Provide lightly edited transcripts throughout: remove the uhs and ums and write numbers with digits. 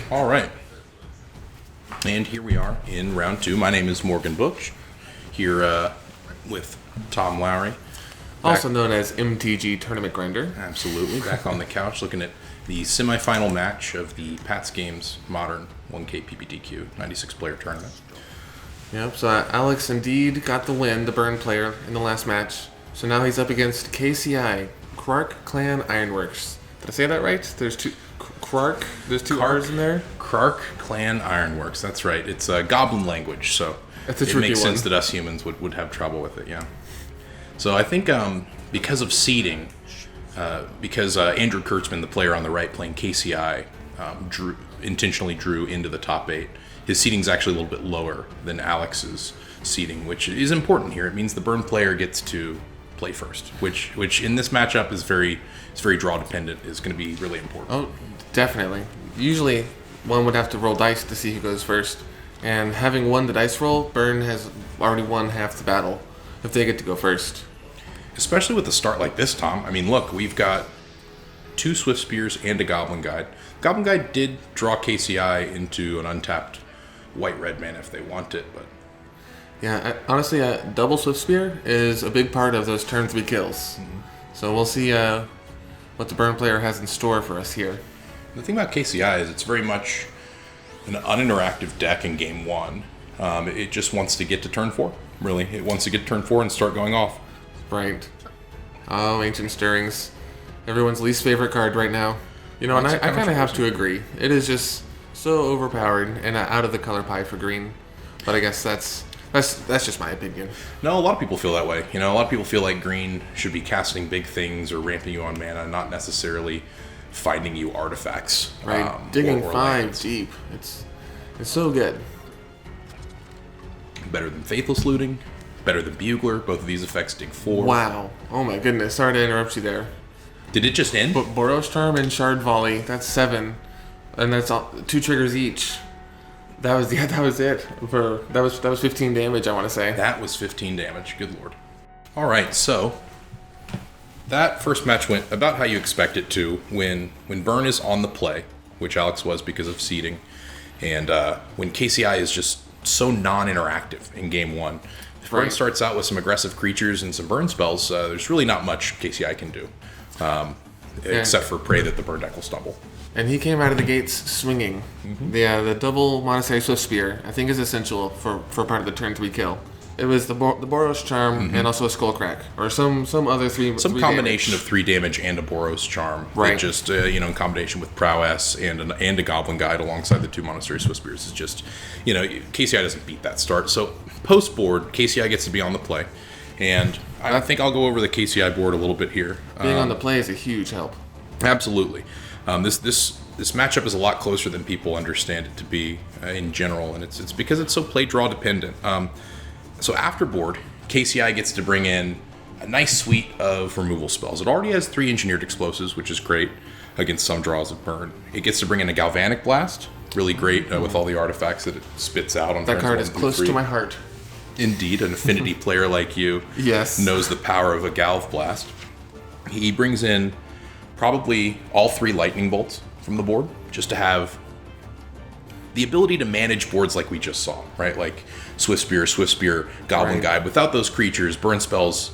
All right. And here we are in round 2. My name is Morgan Butch, here with Tom Lowry. Also known as MTG Tournament Grinder. Absolutely. Back on the couch looking at the semifinal match of the Pats Games Modern 1K PPTQ 96-player tournament. Yep, so Alex indeed got the win, the burn player, in the last match. So now he's up against KCI, Krark Clan Ironworks. Did I say that right? There's two R's in there? Krark Clan Ironworks, that's right. It's a goblin language, so it makes sense that us humans would have trouble with it, yeah. So I think because of seeding, because Andrew Kurtzman, the player on the right playing KCI, intentionally drew into the top 8, his seeding's actually a little bit lower than Alex's seeding, which is important here. It means the burn player gets to play first, which in this matchup is very draw dependent, is going to be really important. Oh, definitely. Usually one would have to roll dice to see who goes first, and having won the dice roll, burn has already won half the battle if they get to go first. Especially with a start like this, Tom. I mean, look, we've got 2 Swift Spears and a Goblin Guide. Goblin Guide did draw KCI into an untapped white-red mana if they want it, but... Yeah, honestly, double Swift Spear is a big part of those turn 3 kills. Mm-hmm. So we'll see what the burn player has in store for us here. The thing about KCI is it's very much an uninteractive deck in game 1. It just wants to get to turn 4, really. It wants to get to turn 4 and start going off. Right. Oh, Ancient Stirrings. Everyone's least favorite card right now. You know, and I kind of have to agree. It is just so overpowered and out of the color pie for green. But I guess that's just my opinion. No, a lot of people feel that way. You know, a lot of people feel like green should be casting big things or ramping you on mana, not necessarily finding you artifacts. Right. Digging or 5 lands. Deep. It's so good. Better than Faithless Looting. Better than Bugler. Both of these effects dig 4. Wow. Oh my goodness. Sorry to interrupt you there. Did it just end? But Boros Charm and Shard Volley. That's 7. And that's 2 triggers each. That was it. That was 15 damage, I want to say. That was 15 damage. Good lord. All right, so that first match went about how you expect it to when burn is on the play, which Alex was because of seeding, and when KCI is just so non-interactive in game 1. If burn starts out with some aggressive creatures and some burn spells, there's really not much KCI can do, except for pray that the burn deck will stumble. And he came out of the gates swinging. Mm-hmm. The double Monastery Swift Spear, I think, is essential for part of the turn 3 kill. It was the Boros Charm and also a Skullcrack, or some other three combination damage. Of 3 damage and a Boros Charm. Right. That just in combination with Prowess and a Goblin Guide alongside the 2 Monastery Swift Spears is just, KCI doesn't beat that start. So post board, KCI gets to be on the play, and I think I'll go over the KCI board a little bit here. Being on the play is a huge help. Absolutely. This matchup is a lot closer than people understand it to be in general, and it's because it's so play draw dependent. So after board, KCI gets to bring in a nice suite of removal spells. It already has 3 Engineered Explosives, which is great against some draws of burn. It gets to bring in a Galvanic Blast, really great with all the artifacts that it spits out on that card is close to my heart. Indeed, an affinity player like you knows the power of a Galv Blast. He brings in probably all 3 Lightning Bolts from the board, just to have the ability to manage boards like we just saw, right? Like Swift Spear, Goblin Guide. Without those creatures, burn spells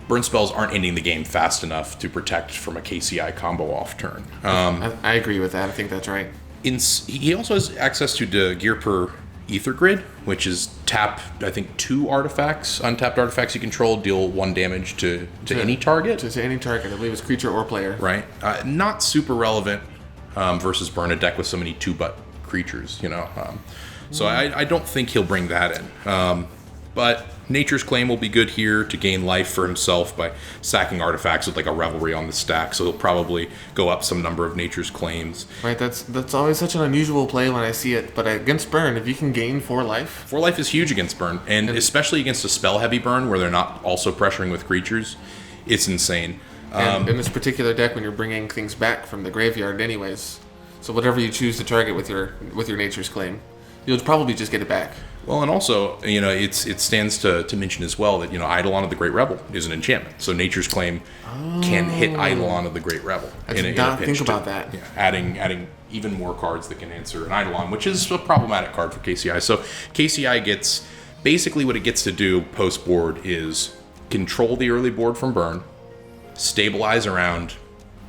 aren't ending the game fast enough to protect from a KCI combo off turn. I agree with that. I think that's right. He also has access to the Gear per Ether Grid, which is tap, I think, 2 artifacts, untapped artifacts you control, deal 1 damage to any target. To any target, I believe it's creature or player. Right. Not super relevant versus burn a deck with so many 2-but creatures, So I don't think he'll bring that in. But Nature's Claim will be good here to gain life for himself by sacking artifacts with like a Revelry on the stack, so he'll probably go up some number of Nature's Claims. Right, that's always such an unusual play when I see it, but against burn, if you can gain 4 life... 4 life is huge against burn, and especially against a spell-heavy burn where they're not also pressuring with creatures, it's insane. And in this particular deck, when you're bringing things back from the graveyard anyways, so whatever you choose to target with your Nature's Claim, you'll probably just get it back. Well, and also, it stands to mention as well that, Eidolon of the Great Rebel is an enchantment. So Nature's Claim can hit Eidolon of the Great Rebel. I did not think about that. Yeah, adding even more cards that can answer an Eidolon, which is a problematic card for KCI. So KCI gets, basically what it gets to do post-board is control the early board from burn, stabilize around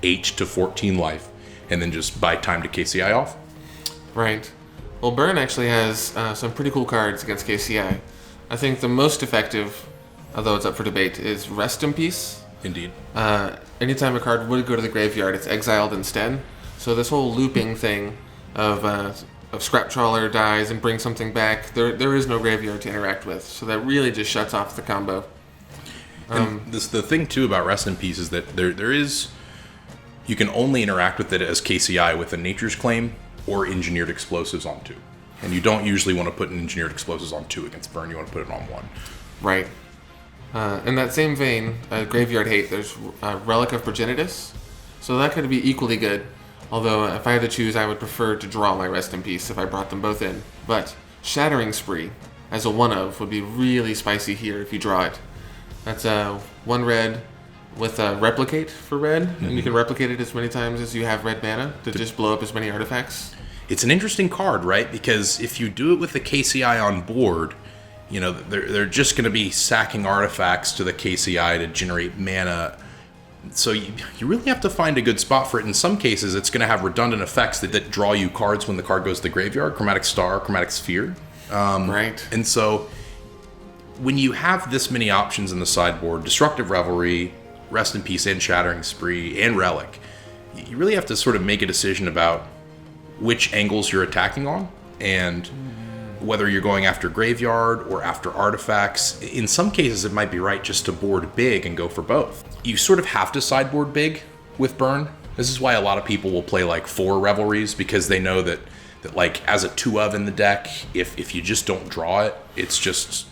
8 to 14 life, and then just buy time to KCI off. Right. Well, burn actually has some pretty cool cards against KCI. I think the most effective, although it's up for debate, is Rest in Peace. Indeed. Anytime a card would go to the graveyard, it's exiled instead. So this whole looping thing of Scrap Trawler dies and brings something back, there is no graveyard to interact with. So that really just shuts off the combo. And the thing too about Rest in Peace is that there is, you can only interact with it as KCI with a Nature's Claim or Engineered Explosives on 2. And you don't usually want to put an Engineered Explosives on 2 against burn, you want to put it on 1. Right. In that same vein, Graveyard Hate, there's Relic of Progenitus. So that could be equally good. Although if I had to choose, I would prefer to draw my Rest in Peace if I brought them both in. But Shattering Spree, as a one-of, would be really spicy here if you draw it. That's 1 red with Replicate for red, and you can replicate it as many times as you have red mana to just blow up as many artifacts. It's an interesting card, right? Because if you do it with the KCI on board, you know, they're just going to be sacking artifacts to the KCI to generate mana. So you really have to find a good spot for it. In some cases, it's going to have redundant effects that draw you cards when the card goes to the graveyard. Chromatic Star, Chromatic Sphere. Right. And so when you have this many options in the sideboard, Destructive Revelry, Rest in Peace, and Shattering Spree, and Relic, you really have to sort of make a decision about which angles you're attacking on, and whether you're going after graveyard or after artifacts. In some cases, it might be right just to board big and go for both. You sort of have to sideboard big with burn. This is why a lot of people will play like 4 Revelries, because they know that like as a 2-of in the deck, if you just don't draw it, it just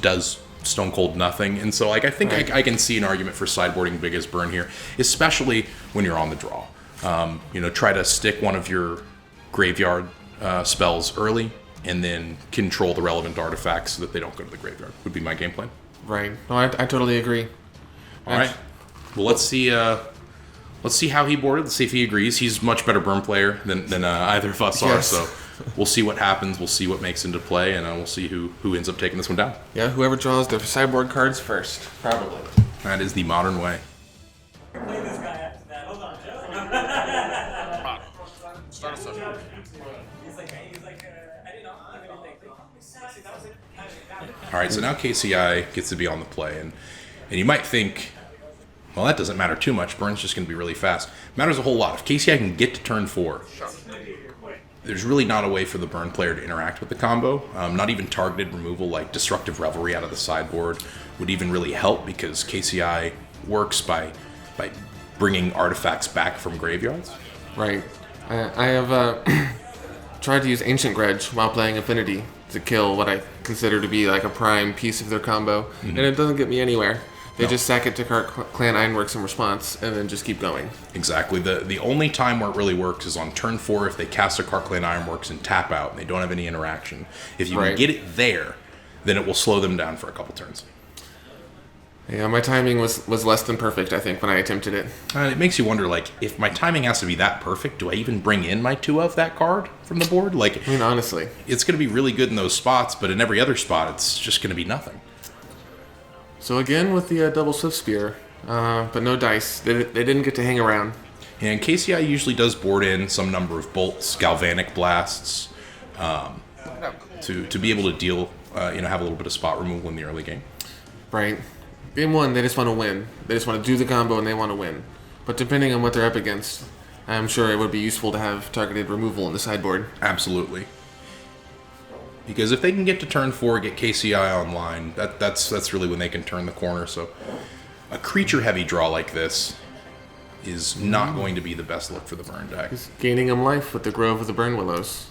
does stone cold nothing. And so like I think I can see an argument for sideboarding big as burn here, especially when you're on the draw. Try to stick one of your graveyard spells early, and then control the relevant artifacts so that they don't go to the graveyard, would be my game plan. Right. No, I totally agree. All right. Well, let's see how he boarded. Let's see if he agrees. He's a much better burn player than either of us are. So we'll see what happens. We'll see what makes into play, and we'll see who ends up taking this one down. Yeah, whoever draws their sideboard cards first, probably. That is the modern way. Play this guy after that. Hold on, Joe. Start us off. He's like, I didn't know anything. All right, so now KCI gets to be on the play, and you might think, well, that doesn't matter too much. Burn's just going to be really fast. Matters a whole lot. If KCI can get to turn 4, there's really not a way for the burn player to interact with the combo. Not even targeted removal like Destructive Revelry out of the sideboard would even really help, because KCI works by bringing artifacts back from graveyards. Right. I have tried to use Ancient Grudge while playing Affinity to kill what I consider to be like a prime piece of their combo, and it doesn't get me anywhere. They just sack it to Clan Ironworks in response, and then just keep going. Exactly. The only time where it really works is on turn 4 if they cast a Clan Ironworks and tap out, and they don't have any interaction. If you can get it there, then it will slow them down for a couple turns. Yeah, my timing was less than perfect, I think, when I attempted it. And it makes you wonder, like, if my timing has to be that perfect, do I even bring in my 2-of that card from the board? Like, I mean, honestly, it's going to be really good in those spots, but in every other spot, it's just going to be nothing. So again, with the double Swift Spear, but no dice. They didn't get to hang around. And KCI usually does board in some number of bolts, galvanic blasts, to be able to deal, have a little bit of spot removal in the early game. Right. Game 1, they just want to win. They just want to do the combo and they want to win. But depending on what they're up against, I'm sure it would be useful to have targeted removal in the sideboard. Absolutely. Because if they can get to turn 4, get KCI online, that's really when they can turn the corner. So a creature-heavy draw like this is not going to be the best look for the burn deck. He's gaining him life with the Grove of the Burn Willows.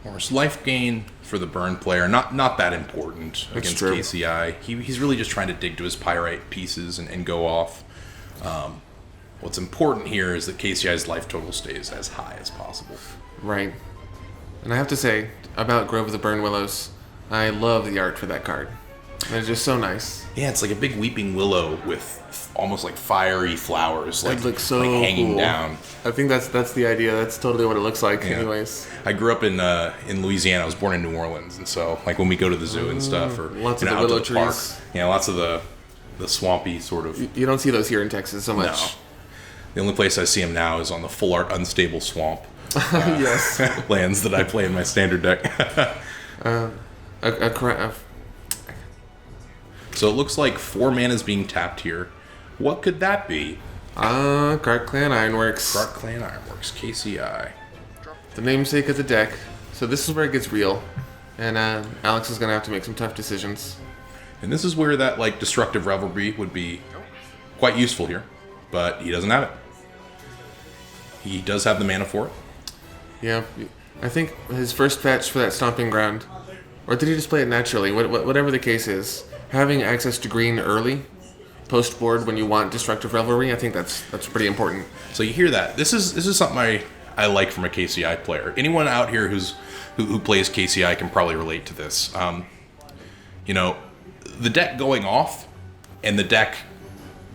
Or is life gain for the burn player not that important against KCI. He's really just trying to dig to his pyrite pieces and go off. What's important here is that KCI's life total stays as high as possible. Right. And I have to say, about Grove of the Burn Willows, I love the art for that card. It's just so nice. Yeah, it's like a big weeping willow with almost like fiery flowers, like, It looks so like hanging cool. down. I think that's the idea. That's totally what it looks like. Yeah. Anyways, I grew up in Louisiana. I was born in New Orleans, and so like when we go to the zoo and stuff, or lots of the out to willow the park, trees. yeah, lots of the swampy sort of. you don't see those here in Texas so much. No. The only place I see them now is on the full art unstable swamp Yes. lands that I play in my standard deck. So it looks like 4 mana is being tapped here. What could that be? Cart Clan Ironworks. Dark Clan Ironworks, KCI. The namesake of the deck. So this is where it gets real. And Alex is going to have to make some tough decisions. And this is where that like Destructive Revelry would be quite useful here. But he doesn't have it. He does have the mana for it. Yeah. I think his first fetch for that Stomping Ground, or did he just play it naturally? Whatever the case is, having access to green early, post board when you want Destructive Revelry, I think that's pretty important. So you hear that. This is something I like from a KCI player. Anyone out here who plays KCI can probably relate to this. You know, the deck going off and the deck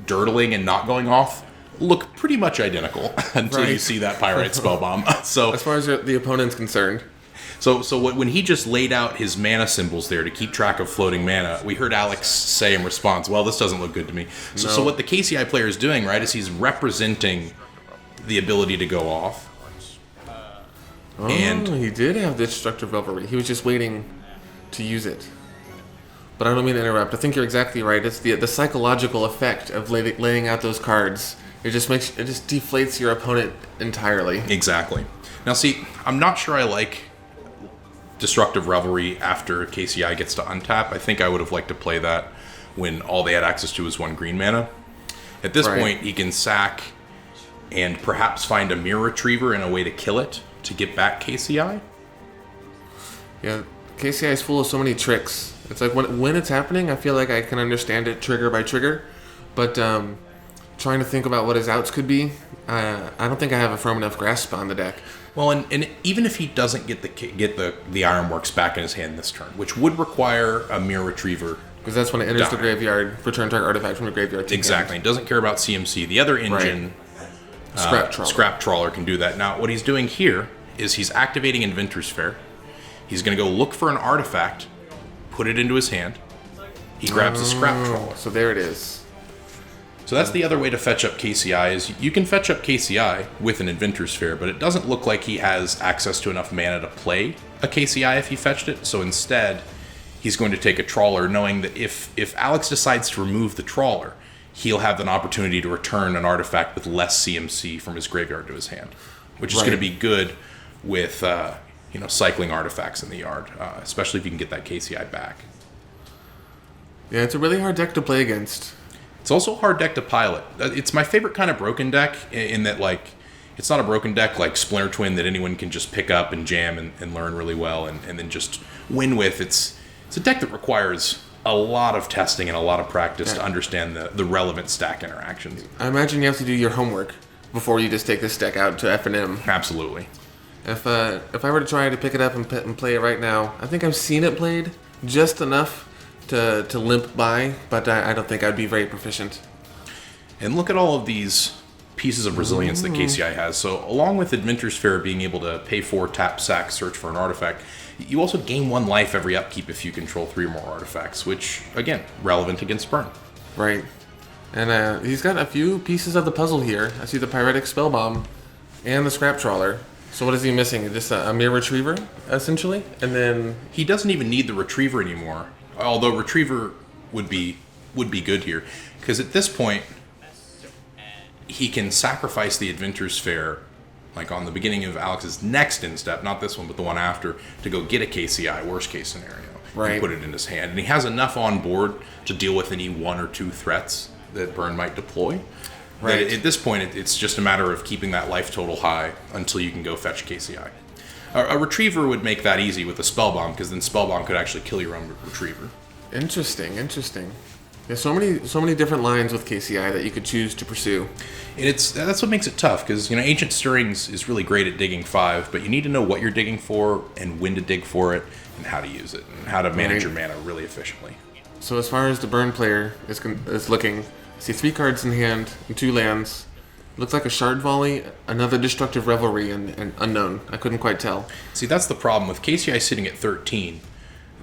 dirtling and not going off look pretty much identical until you Right. see that Pyrite Spellbomb. So As far as the opponent's concerned. So when he just laid out his mana symbols there to keep track of floating mana, we heard Alex say in response, well, this doesn't look good to me. So No. what the KCI player is doing, right, is he's representing the ability to go off. Oh, And- he did have the Destructive Revelry. He was just waiting to use it. But I don't mean to interrupt. I think you're exactly right. It's the psychological effect of laying out those cards. It just deflates your opponent entirely. Exactly. Now, see, I'm not sure I like Destructive Revelry after KCI gets to untap. I think I would have liked to play that when all they had access to was 1 green mana. At this Right. point, he can sack and perhaps find a Mirror Retriever and a way to kill it to get back KCI. Yeah, KCI is full of so many tricks. It's like when it's happening, I feel like I can understand it trigger by trigger, but trying to think about what his outs could be, I don't think I have a firm enough grasp on the deck. Well, and even if he doesn't get the Ironworks back in his hand this turn, which would require a Mirror Retriever. Because that's when it enters the Die. graveyard, return target artifact from the graveyard. to Exactly. He doesn't care about CMC. The other engine, Scrap Trawler. Scrap Trawler, can do that. Now, what he's doing here is he's activating Inventor's Fair. He's going to go look for an artifact, put it into his hand. He grabs a Scrap Trawler. So there it is. So that's the other way to fetch up KCI, is you can fetch up KCI with an Inventor's Fair, but it doesn't look like he has access to enough mana to play a KCI if he fetched it. So instead, he's going to take a Trawler, knowing that if Alex decides to remove the Trawler, he'll have an opportunity to return an artifact with less CMC from his graveyard to his hand, which is Right. going to be good with cycling artifacts in the yard, especially if you can get that KCI back. Yeah, it's a really hard deck to play against. It's also a hard deck to pilot. It's my favorite kind of broken deck in that, like, it's not a broken deck like Splinter Twin that anyone can just pick up and jam and learn really well and then just win with. It's a deck that requires a lot of testing and a lot of practice to understand the relevant stack interactions. I imagine you have to do your homework before you just take this deck out to F&M. Absolutely. If I were to try to pick it up and play it right now, I think I've seen it played just enough to limp by, but I don't think I'd be very proficient. And look at all of these pieces of resilience that KCI has. So along with Inventor's Fair being able to pay 4, tap, sack, search for an artifact, you also gain 1 life every upkeep if you control 3 or more artifacts, which, again, relevant against burn. Right. And he's got a few pieces of the puzzle here. I see the Pyretic Spellbomb and the Scrap Trawler. So what is he missing? Just a Mirror Retriever, essentially? And then... He doesn't even need the Retriever anymore, although Retriever would be good here, because at this point, he can sacrifice the Inventor's Fair, like on the beginning of Alex's next instep, not this one, but the one after, to go get a KCI, worst case scenario. Right. And put it in his hand. And he has enough on board to deal with any 1 or 2 threats that Burn might deploy. Right. That at this point, it's just a matter of keeping that life total high until you can go fetch KCI. A Retriever would make that easy with a Spellbomb, because then Spellbomb could actually kill your own Retriever. Interesting. There's so many different lines with KCI that you could choose to pursue. And that's what makes it tough, because Ancient Stirrings is really great at digging 5, but you need to know what you're digging for and when to dig for it and how to use it and how to manage your mana really efficiently. So as far as the burn player is looking, I see 3 cards in hand and 2 lands. Looks like a Shard Volley, another Destructive Revelry, and Unknown. I couldn't quite tell. See, that's the problem. With KCI sitting at 13,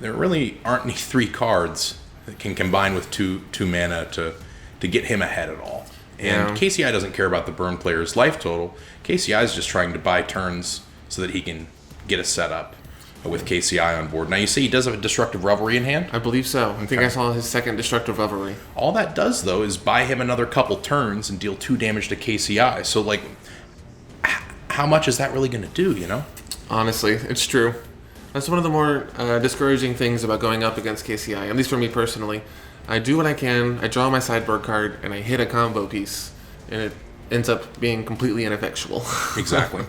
there really aren't any 3 cards that can combine with two mana to get him ahead at all. And KCI doesn't care about the burn player's life total. KCI is just trying to buy turns so that he can get a setup with KCI on board. Now, you say he does have a Destructive Revelry in hand? I believe so. I think I saw his second Destructive Revelry. All that does, though, is buy him another couple turns and deal 2 damage to KCI. So, like, how much is that really going to do, you know? Honestly, it's true. That's one of the more discouraging things about going up against KCI, at least for me personally. I do what I can, I draw my sideboard card, and I hit a combo piece, and it ends up being completely ineffectual. Exactly.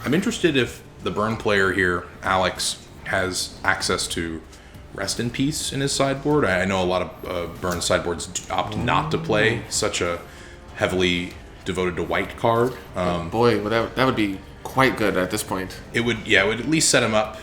I'm interested if the burn player here, Alex, has access to Rest in Peace in his sideboard. I know a lot of burn sideboards opt not to play such a heavily devoted to white card. Boy, well, that would be quite good at this point. It would at least set him up.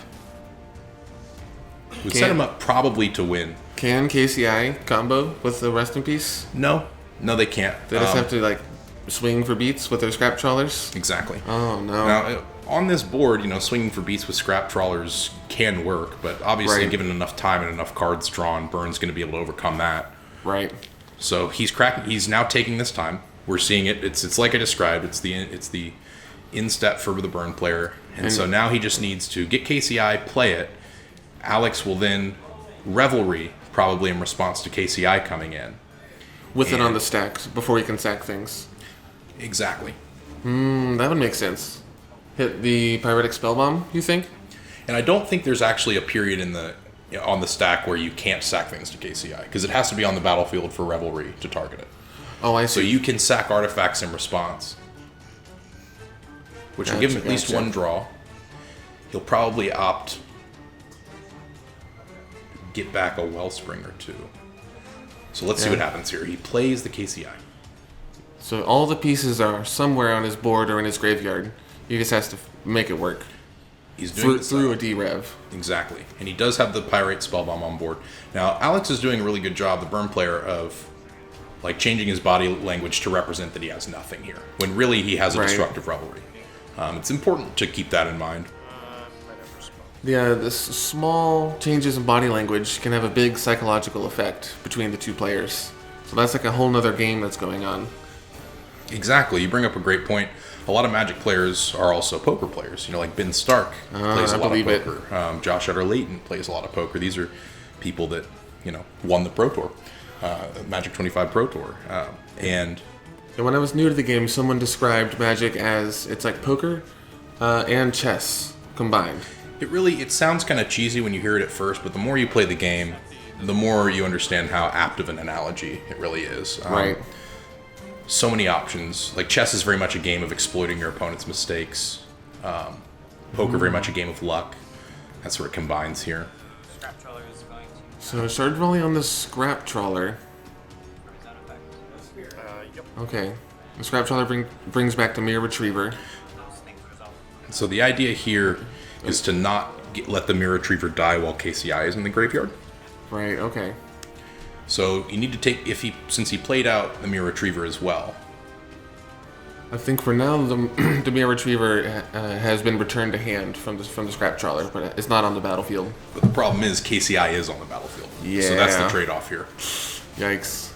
It would set him up probably to win. Can KCI combo with the Rest in Peace? No, they can't. They just have to like swing for beats with their scrap trawlers. Exactly. Oh no. Now, on this board, swinging for beats with scrap trawlers can work, but obviously, given enough time and enough cards drawn, Burn's going to be able to overcome that. Right. So he's now taking this time. We're seeing it. It's like I described. It's the instep for the burn player, and so now he just needs to get KCI, play it. Alex will then Revelry, probably in response to KCI coming in. With it on the stack before he can sack things. Exactly. That would make sense. Hit the Pyretic Spellbomb, you think? And I don't think there's actually a period on the stack where you can't sack things to KCI, because it has to be on the battlefield for Revelry to target it. Oh, I see. So you can sack artifacts in response, which will give him at least one draw. He'll probably opt to get back a Wellspring or 2. So let's see what happens here. He plays the KCI. So all the pieces are somewhere on his board or in his graveyard. He just has to make it work. He's doing through a D-Rev. Exactly. And he does have the Pyrite Spellbomb on board. Now, Alex is doing a really good job, the burn player, of changing his body language to represent that he has nothing here, when really he has a Destructive Revelry. It's important to keep that in mind. Yeah, this small changes in body language can have a big psychological effect between the two players. So that's like a whole nother game that's going on. Exactly. You bring up a great point. A lot of Magic players are also poker players. Like Ben Stark plays a lot of poker. Josh Utter-Layton plays a lot of poker. These are people that, won the Pro Tour, Magic 25 Pro Tour. And when I was new to the game, someone described Magic as it's like poker and chess combined. It sounds kind of cheesy when you hear it at first, but the more you play the game, the more you understand how apt of an analogy it really is. Right. So many options. Like chess is very much a game of exploiting your opponent's mistakes. Poker very much a game of luck. That's where it combines here. Scrap Trawler is going to... So Shard Volley on the Scrap Trawler. Yep. Okay. The Scrap Trawler brings back the Mirror Retriever. So the idea here is to not let the Mirror Retriever die while KCI is in the graveyard. Right, okay. So you need to take, since he played out the Mirror Retriever as well. I think for now the Mirror Retriever has been returned to hand from the Scrap Trawler, but it's not on the battlefield. But the problem is KCI is on the battlefield. Yeah. So that's the trade-off here. Yikes.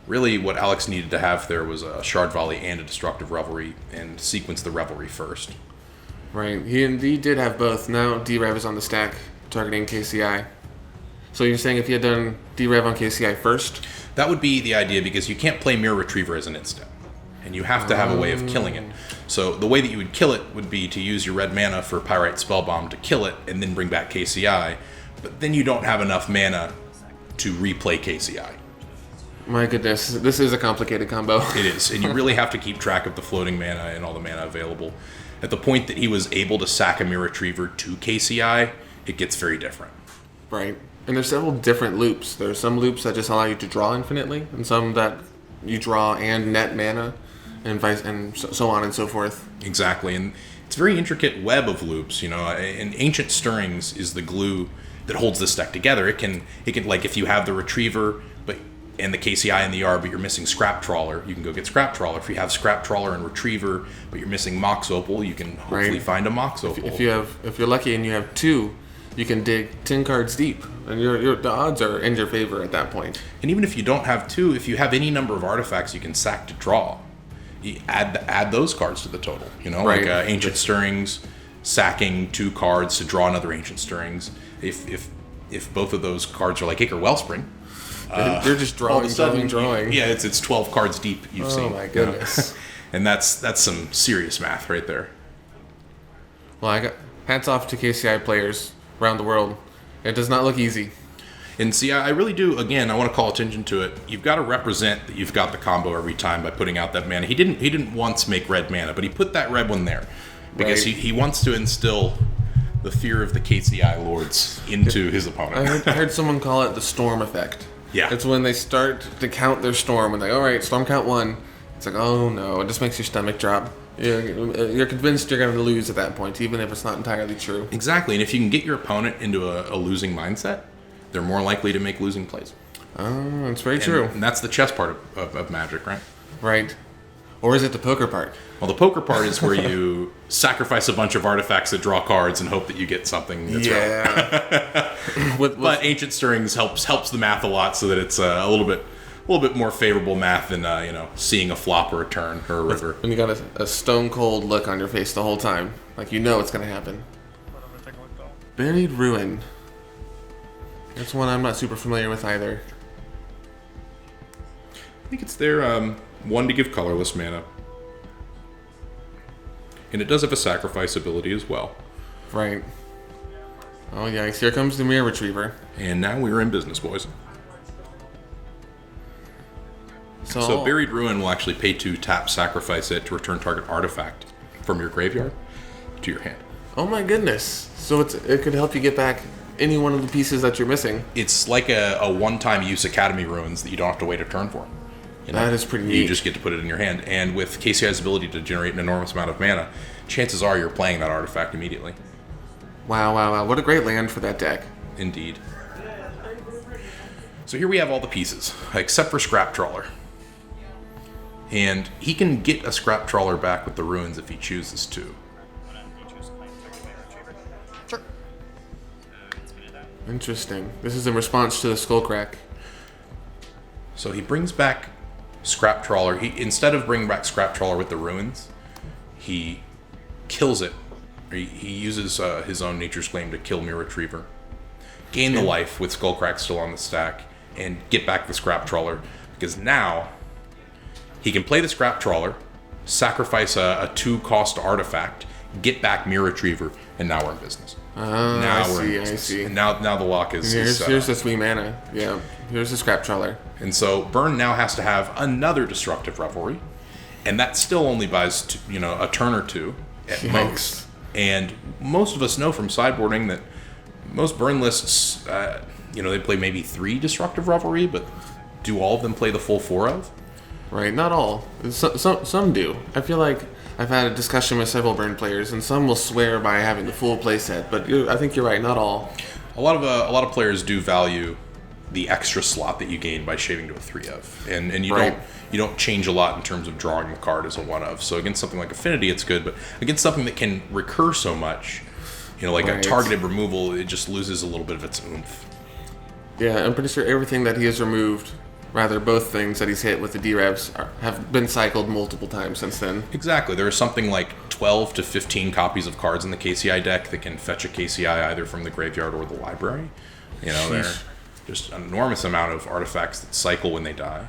Really, what Alex needed to have there was a Shard Volley and a Destructive Revelry, and sequence the Revelry first. Right. He did have both. Now D-Rev is on the stack, targeting KCI. So you're saying if he had done D-Rev on KCI first? That would be the idea, because you can't play Mirror Retriever as an instant. And you have to have a way of killing it. So the way that you would kill it would be to use your red mana for Pyrite Spellbomb to kill it, and then bring back KCI. But then you don't have enough mana to replay KCI. My goodness, this is a complicated combo. It is, and you really have to keep track of the floating mana and all the mana available. At the point that he was able to sack a Mirror Retriever to KCI, it gets very different. Right. And there's several different loops. There are some loops that just allow you to draw infinitely, and some that you draw and net mana, and so on and so forth. Exactly, and it's a very intricate web of loops. And Ancient Stirrings is the glue that holds this deck together. It can like if you have the Retriever and the KCI and the R, but you're missing Scrap Trawler, you can go get Scrap Trawler. If you have Scrap Trawler and Retriever, but you're missing Mox Opal, you can hopefully find a Mox Opal. If you're lucky and you have 2, you can dig 10 cards deep, and the odds are in your favor at that point. And even if you don't have 2, if you have any number of artifacts you can sack to draw, you add those cards to the total. Like Ancient Stirrings, sacking 2 cards to draw another Ancient Stirrings. If both of those cards are like Acre Wellspring, they're just drawing. Yeah, it's 12 cards deep. You've seen. Oh my goodness! And that's some serious math right there. Well, I got hats off to KCI players around the world. It does not look easy. And see, I really do. Again, I want to call attention to it. You've got to represent that you've got the combo every time by putting out that mana. He didn't once make red mana, but he put that red one there because he wants to instill the fear of the KCI lords into his opponent. I heard someone call it the storm effect. Yeah. It's when they start to count their storm and all right, storm count 1. It's like, oh no, it just makes your stomach drop. You're convinced you're going to lose at that point, even if it's not entirely true. Exactly, and if you can get your opponent into a losing mindset, they're more likely to make losing plays. Oh, that's very true. And that's the chess part of Magic, right? Right. Or is it the poker part? Well, the poker part is where you sacrifice a bunch of artifacts that draw cards and hope that you get something that's right. But Ancient Stirrings helps the math a lot, so that it's a little bit more favorable math than seeing a flop or a turn or a river. When you got a stone cold look on your face the whole time, like you know it's going to happen. Buried Ruin. That's one I'm not super familiar with either. I think it's their 1 to give colorless mana. And it does have a sacrifice ability as well. Right. Oh yeah, here comes the Mirror Retriever. And now we're in business, boys. So Buried Ruin will actually pay 2, tap, sacrifice it to return target artifact from your graveyard to your hand. Oh my goodness. So it could help you get back any one of the pieces that you're missing. It's like a one-time use Academy Ruins that you don't have to wait a turn for. That is pretty neat. You just get to put it in your hand. And with KCI's ability to generate an enormous amount of mana, chances are you're playing that artifact immediately. Wow. What a great land for that deck. Indeed. So here we have all the pieces, except for Scrap Trawler. And he can get a Scrap Trawler back with the Ruins if he chooses to. Sure. Interesting. This is in response to the Skullcrack. So he brings back Scrap Trawler. Instead of bringing back Scrap Trawler with the Ruins, he kills it. He uses his own Nature's Claim to kill Mirror Retriever. Gain the life with Skullcrack still on the stack, and get back the Scrap Trawler. Because now, he can play the Scrap Trawler, sacrifice a 2-cost artifact, get back Mirror Retriever, and now we're in business. I see. And now the lock is... Here's the 3 mana. Yeah, here's the Scrap Trawler. And so Burn now has to have another Destructive Revelry, and that still only buys a turn or 2 at most. And most of us know from sideboarding that most Burn lists, they play maybe 3 Destructive Revelry, but do all of them play the full 4 of? Right, not all. Some do. I feel like I've had a discussion with several Burn players, and some will swear by having the full playset, but I think you're right, not all. A lot of players do value the extra slot that you gain by shaving to a 3 of, and you don't change a lot in terms of drawing the card as a 1 of. So against something like Affinity, it's good, but against something that can recur so much, a targeted removal, it just loses a little bit of its oomph. Yeah, I'm pretty sure everything that he has removed, rather both things that he's hit with the D-Revs, have been cycled multiple times since then. Exactly. There are something like 12 to 15 copies of cards in the KCI deck that can fetch a KCI either from the graveyard or the library. They're just an enormous amount of artifacts that cycle when they die.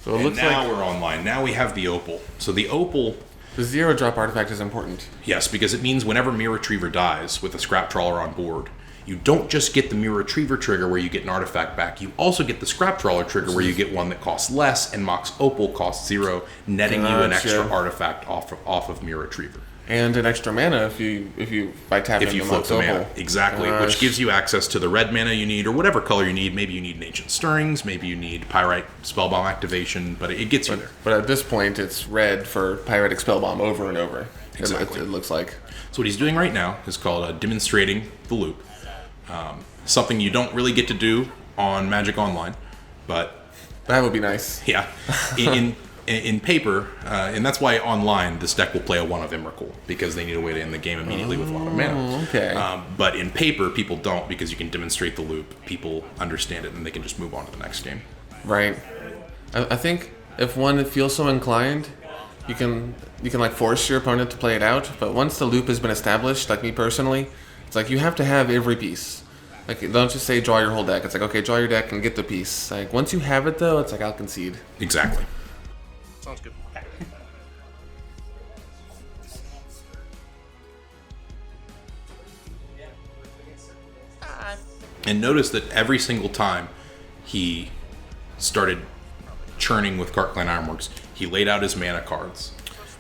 So it looks now we're online. Now we have the Opal. So the Opal... The 0-drop artifact is important. Yes, because it means whenever Mirror Retriever dies with a Scrap Trawler on board, you don't just get the Mirror Retriever trigger where you get an artifact back, you also get the Scrap Trawler trigger where you get one that costs less, and Mox Opal costs 0, netting you an extra artifact off of Mirror Retriever. And an extra mana if you by tapping the Mox Opal. Exactly, which gives you access to the red mana you need, or whatever color you need. Maybe you need an Ancient Stirrings, maybe you need Pyrite Spellbomb activation, but it gets you there. But at this point, it's red for Pyretic Spellbomb over and over. Exactly. It looks like. So what he's doing right now is called demonstrating the loop, Something you don't really get to do on Magic Online, but That would be nice. yeah, in paper, and that's why online this deck will play a 1 of Emrakul, because they need a way to end the game immediately with a lot of mana. Okay. But in paper, people don't, because you can demonstrate the loop. People understand it, and they can just move on to the next game. Right. I think if one feels so inclined, you can like force your opponent to play it out. But once the loop has been established, like me personally, it's like you have to have every piece. Like, don't just say draw your whole deck. It's like, okay, draw your deck and get the piece. Like, once you have it, though, it's like, I'll concede. Exactly. Sounds good. And notice that every single time he started churning with Clan Ironworks, he laid out his mana cards.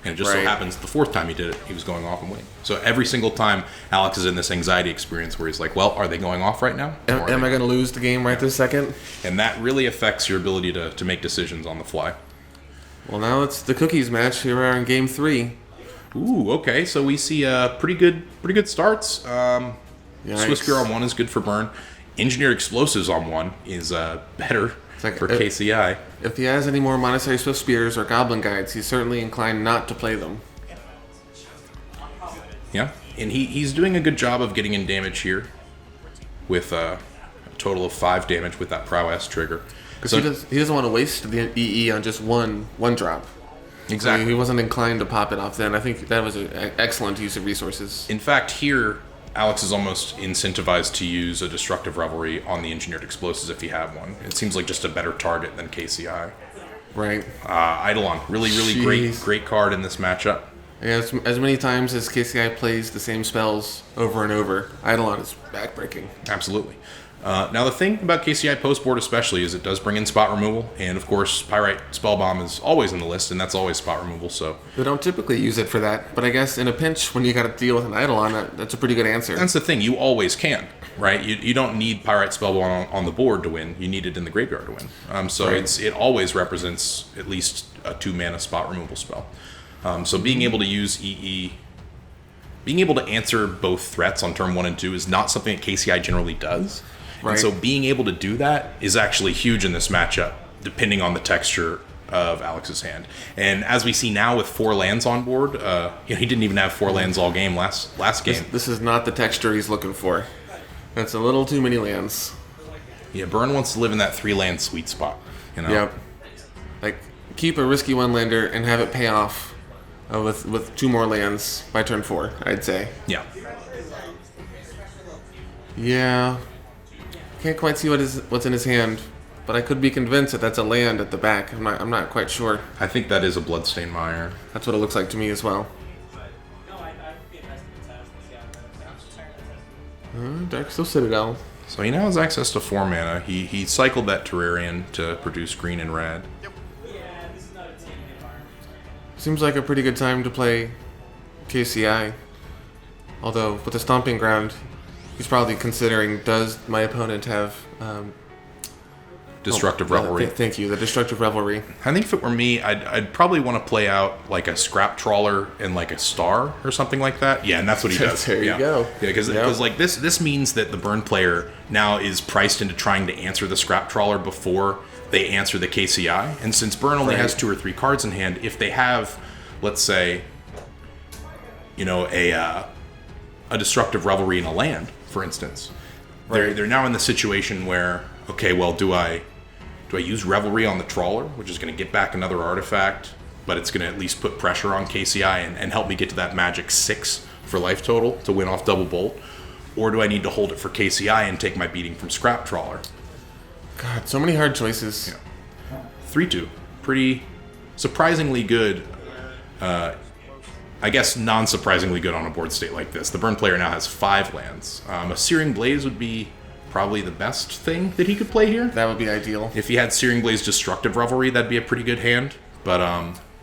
And it just so Right. happens the 4th time he did it, he was going off and winning. So every single time, Alex is in this anxiety experience where he's like, well, are they going off right now? Am I going to lose the game right this second? And that really affects your ability to make decisions on the fly. Well, now it's the cookies match. Here we are in game 3. Ooh, okay. So we see pretty good starts. Swiss Spear on 1 is good for burn. Engineered Explosives on 1 is better like for KCI. If he has any more Monastery Swift Spears or Goblin Guides, he's certainly inclined not to play them. Yeah, and he's doing a good job of getting in damage here with a total of 5 damage with that Prowess trigger. Because he doesn't want to waste the EE on just one drop. Exactly. So he wasn't inclined to pop it off then. I think that was an excellent use of resources. In fact, here, Alex is almost incentivized to use a Destructive Revelry on the Engineered Explosives if you have one. It seems like just a better target than KCI. Right. Eidolon, really great card in this matchup. Yeah, as many times as KCI plays the same spells over and over, Eidolon is backbreaking. Absolutely. Now, the thing about KCI postboard especially is it does bring in spot removal, and of course, Pyrite Spellbomb is always in the list, and that's always spot removal, so... They don't typically use it for that, but I guess in a pinch, when you gotta deal with an Eidolon, that's a pretty good answer. That's the thing, you always can, right? You don't need Pyrite Spellbomb on the board to win, you need it in the graveyard to win. So Right. it always represents at least a 2-mana spot removal spell. So being able to use EE... Being able to answer both threats on turn 1 and 2 is not something that KCI generally does. Right. And so being able to do that is actually huge in this matchup, depending on the texture of Alex's hand. And as we see now with 4 lands on board, he didn't even have 4 lands all game last game. This is not the texture he's looking for. That's a little too many lands. Yeah, Burn wants to live in that 3-land sweet spot. You know? Yep. Like, keep a risky 1-lander and have it pay off with 2 more lands by turn 4, I'd say. Yeah. Yeah. Can't quite see what's in his hand, but I could be convinced that that's a land at the back. I'm not quite sure. I think that is a Bloodstained Mire. That's what it looks like to me as well. Darksteel Citadel. So he now has access to 4 mana. He cycled that Terrarian to produce green and red. Seems like a pretty good time to play KCI. Although, with the Stomping Ground, he's probably considering, does my opponent have... Destructive Revelry. Thank you, the Destructive Revelry. I think if it were me, I'd probably want to play out like a Scrap Trawler and like a Star or something like that. Yeah, and that's what he does. There you yeah. go. Yeah, because like this means that the Burn player now is priced into trying to answer the Scrap Trawler before they answer the KCI. And since Burn only has 2 or 3 cards in hand, if they have, let's say, a Destructive Revelry in a land, for instance, they're now in the situation where, okay, well, do I use Revelry on the Trawler, which is going to get back another artifact, but it's going to at least put pressure on KCI and help me get to that magic 6 for life total to win off Double Bolt? Or do I need to hold it for KCI and take my beating from Scrap Trawler? God, so many hard choices. Yeah. 3-2. Pretty surprisingly good. I guess non-surprisingly good on a board state like this. The Burn player now has 5 lands. A Searing Blaze would be probably the best thing that he could play here. That would be ideal. If he had Searing Blaze Destructive Revelry, that'd be a pretty good hand. But,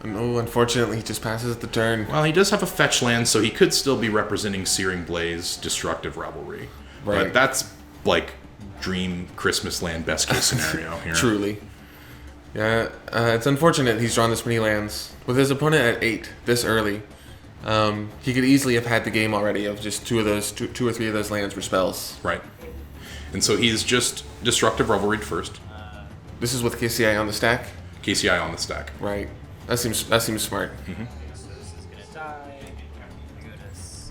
no, unfortunately, he just passes the turn. well, he does have a fetch land, so he could still be representing Searing Blaze Destructive Revelry. Right. But that's, like, dream Christmas land best case scenario here. Truly. Yeah, it's unfortunate he's drawn this many lands. With his opponent at 8 this early, He could easily have had the game already of just two or three of those lands were spells. Right. And so he's just Destructive Revelry first. This is with KCI on the stack? KCI on the stack. Right. That seems smart. Mm-hmm. So this is gonna die. I go to 6,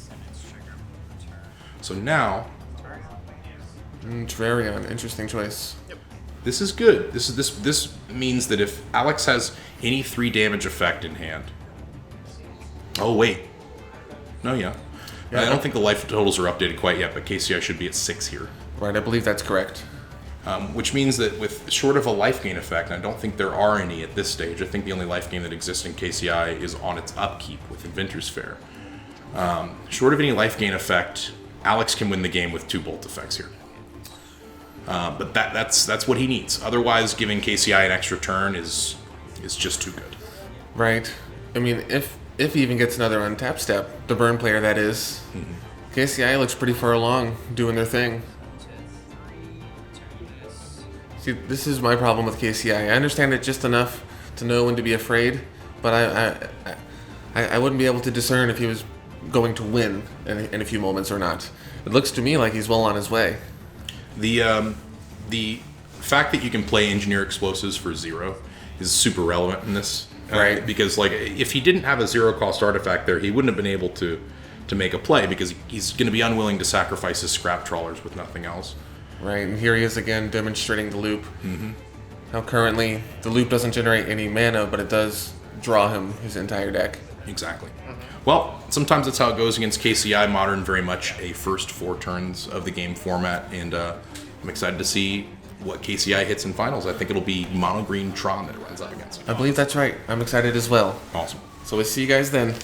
and it's trigger turn. So now, Terrarion, interesting choice. this is good. This means that if Alex has any 3 damage effect in hand. Oh wait. No, yeah. I don't think the life totals are updated quite yet, but KCI should be at 6 here. Right, I believe that's correct. Which means that with short of a life gain effect, and I don't think there are any at this stage. I think the only life gain that exists in KCI is on its upkeep with Inventor's Fair. Short of any life gain effect, Alex can win the game with 2 bolt effects here. But that's what he needs. Otherwise, giving KCI an extra turn is just too good. Right. I mean, if he even gets another untap step, the burn player that is, KCI looks pretty far along doing their thing. See, this is my problem with KCI. I understand it just enough to know when to be afraid, but I wouldn't be able to discern if he was going to win in a few moments or not. It looks to me like he's well on his way. The fact that you can play Engineer Explosives for 0 is super relevant in this. Right. Because like if he didn't have a 0-cost artifact there, he wouldn't have been able to make a play because he's going to be unwilling to sacrifice his scrap trawlers with nothing else. Right, and here he is again demonstrating the loop. How currently the loop doesn't generate any mana, but it does draw him his entire deck. Exactly. Well, sometimes that's how it goes against KCI Modern, very much a first 4 turns of the game format, and I'm excited to see what KCI hits in finals. I think it'll be Mono Green Tron that it runs up against. I believe that's right. I'm excited as well. Awesome. So we'll see you guys then.